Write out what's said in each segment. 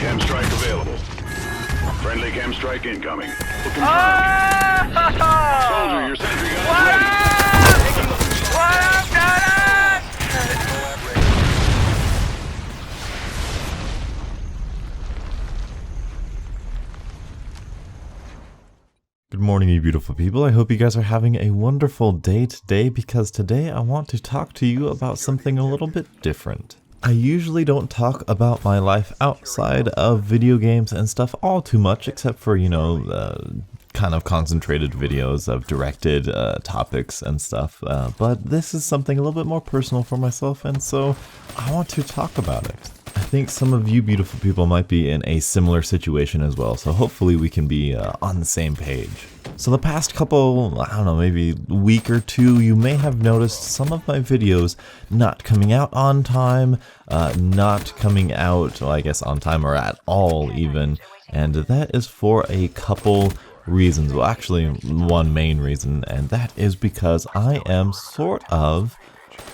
Chem strike available. Friendly chem strike incoming. Confirmed. Soldier, your sentry gun is ready. What up, Dennis? Good morning, you beautiful people. I hope you guys are having a wonderful day today, because today I want to talk to you about something a little bit different. I usually don't talk about my life outside of video games and stuff all too much, except for, kind of concentrated videos of directed topics and stuff. But this is something a little bit more personal for myself, and so I want to talk about it. I think some of you beautiful people might be in a similar situation as well, so hopefully we can be on the same page. So the past couple, I don't know, maybe week or two, you may have noticed some of my videos not coming out on time, not coming out, well, I guess on time or at all even, and that is for a couple reasons. Well, actually one main reason, and that is because I am sort of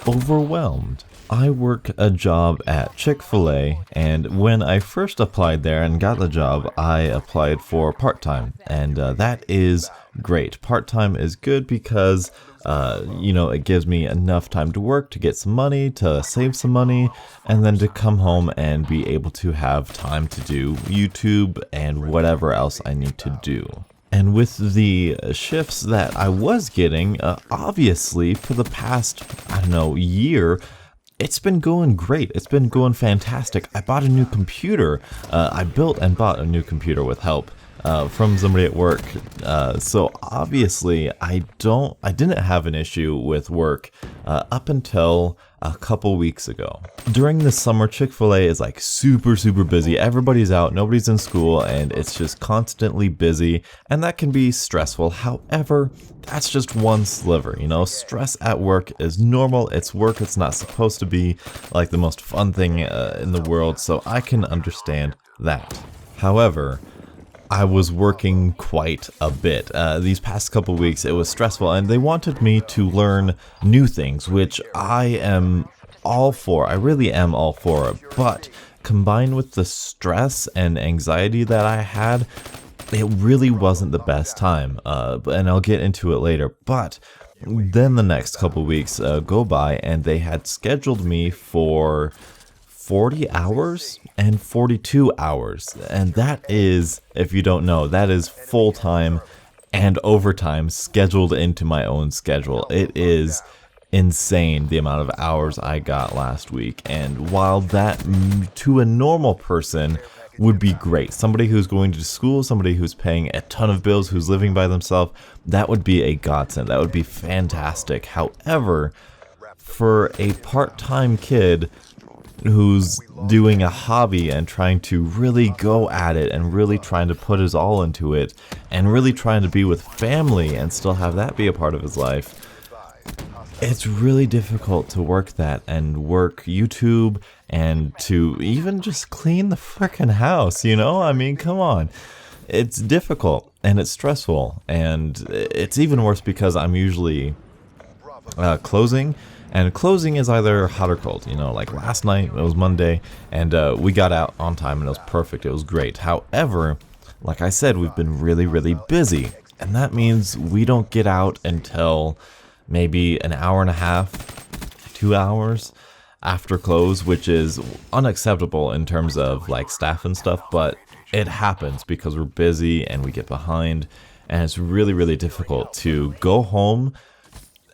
overwhelmed. I work a job at Chick-fil-A, and when I first applied there and got the job, I applied for part-time, and that is great. Part-time is good because, it gives me enough time to work, to get some money, to save some money, and then to come home and be able to have time to do YouTube and whatever else I need to do. And with the shifts that I was getting, obviously for the past, year, it's been going great. It's been going fantastic. I bought a new computer. I built and bought a new computer with help from somebody at work. So obviously I didn't have an issue with work up until a couple weeks ago. During the summer, Chick-fil-A is like super busy. Everybody's out, nobody's in school, and it's just constantly busy, and that can be stressful. However, that's just one sliver, stress at work is normal. It's work. It's not supposed to be like the most fun thing in the world, so I can understand that. However, I was working quite a bit. These past couple weeks, it was stressful, and they wanted me to learn new things, which I am all for. I really am all for. But combined with the stress and anxiety that I had, it really wasn't the best time. And I'll get into it later. But then the next couple weeks go by, and they had scheduled me for 40 hours and 42 hours. And that is, if you don't know, that is full-time and overtime scheduled into my own schedule. It is insane the amount of hours I got last week. And while that to a normal person would be great, somebody who's going to school, somebody who's paying a ton of bills, who's living by themselves, that would be a godsend. That would be fantastic. However, for a part-time kid who's doing a hobby and trying to really go at it and really trying to put his all into it and really trying to be with family and still have that be a part of his life, it's really difficult to work that and work YouTube and to even just clean the frickin' house, come on. It's difficult and it's stressful, and it's even worse because I'm usually closing. And closing is either hot or cold, like last night, it was Monday, and we got out on time, and it was perfect, it was great. However, like I said, we've been really busy, and that means we don't get out until maybe an hour and a half, 2 hours after close, which is unacceptable in terms of like staff and stuff, but it happens because we're busy and we get behind, and it's really difficult to go home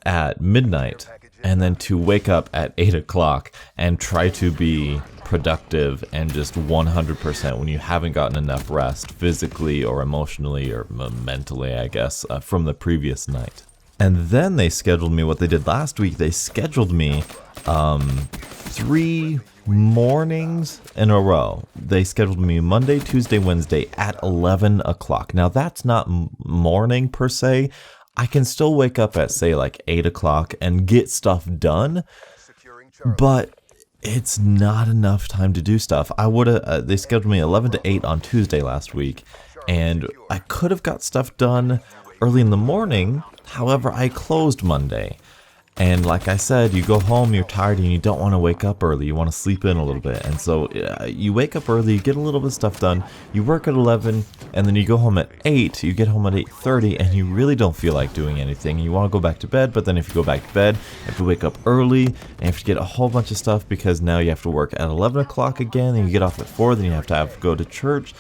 at midnight and then to wake up at 8 o'clock and try to be productive and just 100% when you haven't gotten enough rest physically or emotionally or mentally, I guess, from the previous night. And then they scheduled me, what they did last week, they scheduled me 3 mornings in a row. They scheduled me Monday, Tuesday, Wednesday at 11 o'clock. Now that's not morning per se. I can still wake up at, say, like 8 o'clock and get stuff done, but it's not enough time to do stuff. They scheduled me 11 to 8 on Tuesday last week, and I could have got stuff done early in the morning. However, I closed Monday, And like I said, you go home, you're tired, and you don't want to wake up early. You want to sleep in a little bit. And so you wake up early, you get a little bit of stuff done, you work at 11, and then you go home at 8, you get home at 8:30, and you really don't feel like doing anything. You want to go back to bed, but then if you go back to bed, you have to wake up early, and you have to get a whole bunch of stuff because now you have to work at 11 o'clock again, and you get off at 4, then you have to go to church.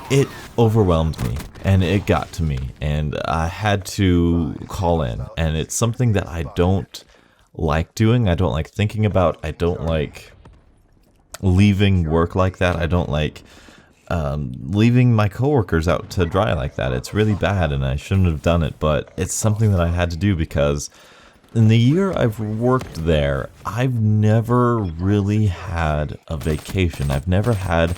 It overwhelmed me, and it got to me, and I had to call in, and it's something that I don't like doing. I don't like thinking about. I don't like leaving work like that. I don't like leaving my coworkers out to dry like that. It's really bad, and I shouldn't have done it, but it's something that I had to do because in the year I've worked there, I've never really had a vacation. I've never had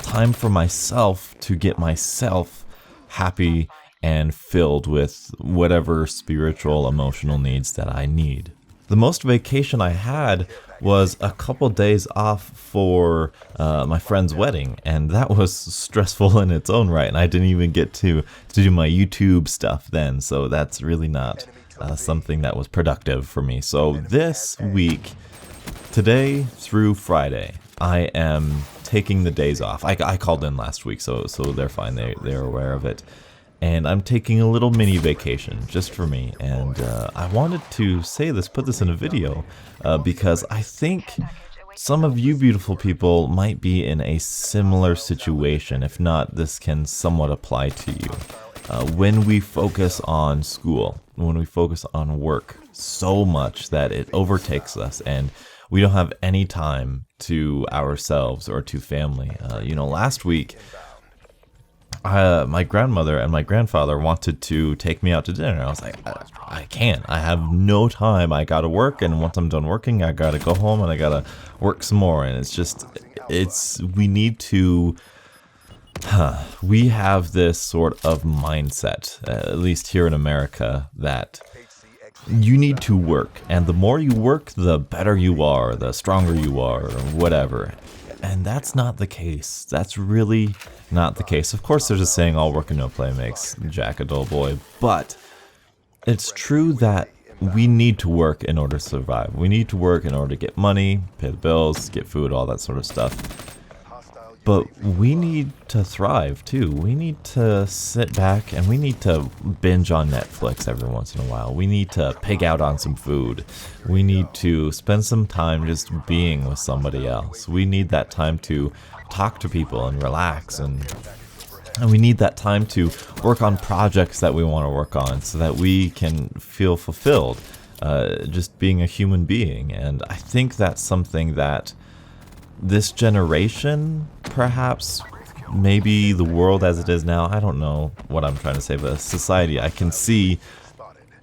time for myself to get myself happy and filled with whatever spiritual, emotional needs that I need. The most vacation I had was a couple days off for my friend's wedding, and that was stressful in its own right, and I didn't even get to do my YouTube stuff then, so that's really not something that was productive for me. So this week, today through Friday, I am taking the days off. I called in last week, so they're fine. They're aware of it. And I'm taking a little mini vacation just for me. And I wanted to say this, put this in a video, because I think some of you beautiful people might be in a similar situation. If not, this can somewhat apply to you. When we focus on school, when we focus on work so much that it overtakes us and we don't have any time to ourselves or to family. Last week, my grandmother and my grandfather wanted to take me out to dinner. I was like, I can't. I have no time. I gotta work, and once I'm done working, I gotta go home and I gotta work some more. And we need to. We have this sort of mindset, at least here in America, that you need to work, and the more you work, the better you are, the stronger you are, or whatever. And that's not the case. That's really not the case. Of course, there's a saying, all work and no play makes Jack a dull boy, but it's true that we need to work in order to survive. We need to work in order to get money, pay the bills, get food, all that sort of stuff. But we need to thrive too. We need to sit back and we need to binge on Netflix every once in a while. We need to pig out on some food. We need to spend some time just being with somebody else. We need that time to talk to people and relax, and we need that time to work on projects that we want to work on so that we can feel fulfilled, just being a human being. And I think that's something that this generation, perhaps, maybe the world as it is now, I don't know what I'm trying to say, but society, I can see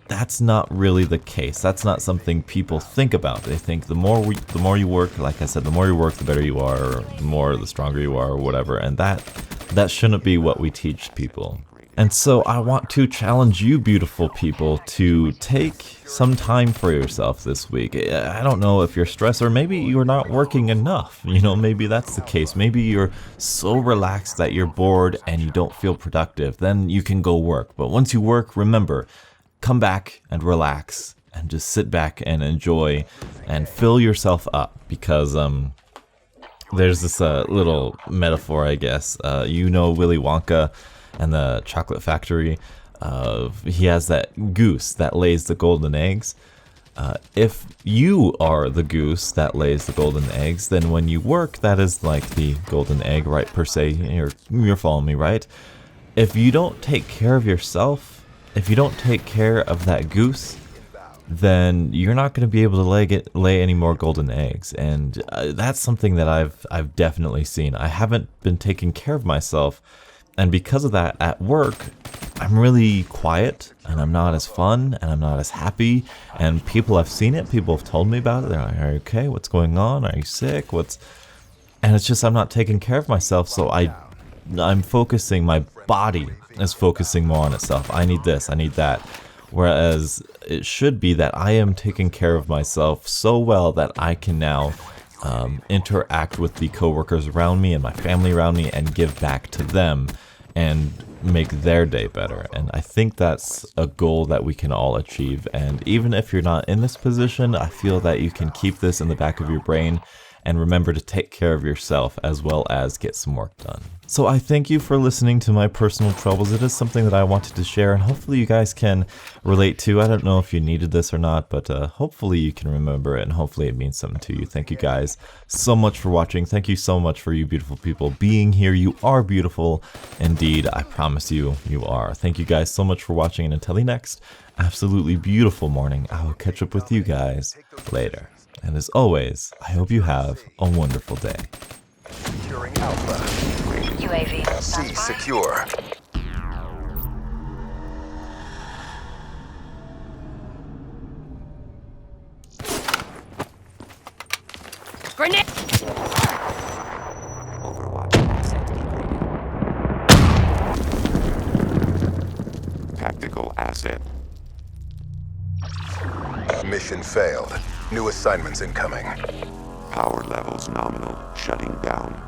that's not really the case. That's not something people think about. They think the more you work, like I said, the more you work, the better you are, or the stronger you are, or whatever. And that shouldn't be what we teach people. And so I want to challenge you beautiful people to take some time for yourself this week. I don't know if you're stressed, or maybe you're not working enough. Maybe that's the case. Maybe you're so relaxed that you're bored and you don't feel productive. Then you can go work. But once you work, remember, come back and relax and just sit back and enjoy and fill yourself up, because there's this little metaphor, I guess. Willy Wonka and the Chocolate Factory. He has that goose that lays the golden eggs. If you are the goose that lays the golden eggs, then when you work, that is like the golden egg, right, per se. You're following me, right? If you don't take care of yourself, if you don't take care of that goose, then you're not going to be able to lay any more golden eggs. And that's something that I've definitely seen. I haven't been taking care of myself, and because of that, at work, I'm really quiet, and I'm not as fun, and I'm not as happy, and people have seen it, people have told me about it. They're like, are you okay? What's going on? Are you sick? And it's just I'm not taking care of myself, so I'm focusing, my body is focusing more on itself. I need this, I need that. Whereas it should be that I am taking care of myself so well that I can now interact with the coworkers around me and my family around me and give back to them. And make their day better. And I think that's a goal that we can all achieve. And even if you're not in this position, I feel that you can keep this in the back of your brain and remember to take care of yourself as well as get some work done. So I thank you for listening to my personal troubles. It is something that I wanted to share, and hopefully you guys can relate to. I don't know if you needed this or not, but hopefully you can remember it, and hopefully it means something to you. Thank you guys so much for watching. Thank you so much for you beautiful people being here. You are beautiful. Indeed, I promise you, you are. Thank you guys so much for watching, and until the next absolutely beautiful morning, I will catch up with you guys later. And as always, I hope you have a wonderful day. Securing Alpha. UAV. C secure. Grenade! Overwatch asset degraded. Tactical asset. Mission failed. New assignments incoming. Power levels nominal. Shutting down.